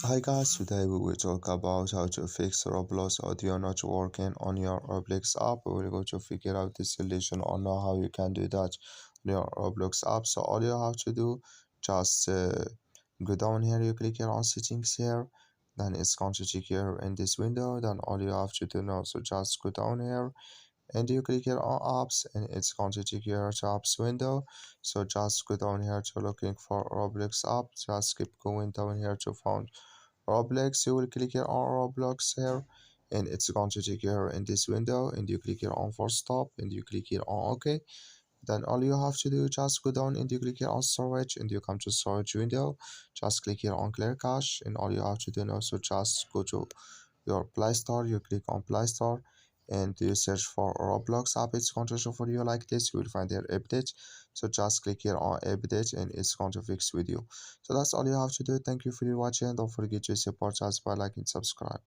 Hi guys, today we will talk about how to fix Roblox audio not working on your Roblox app. We will go to figure out the solution or know how you can do that on your Roblox app. So all you have to do, just go down here, you click here on settings here, then it's going to take you in this window. Then all you have to do now, so just go down here and you click here on apps and it's going to take you here to apps window. So just go down here to looking for Roblox app, just keep going down here to find Roblox. You will click here on Roblox here and it's going to take you here in this window and you click here on for stop and you click here on OK. Then all you have to do, just go down and you click here on storage and you come to storage window, just click here on clear cache and all you have to do now, so just go to your Play Store, you click on Play Store and you search for Roblox app. It's going to show for you like this. You will find their update, so just click here on update and it's going to fix with you. So that's all you have to do. Thank you for watching. Don't forget to support us by liking and subscribe.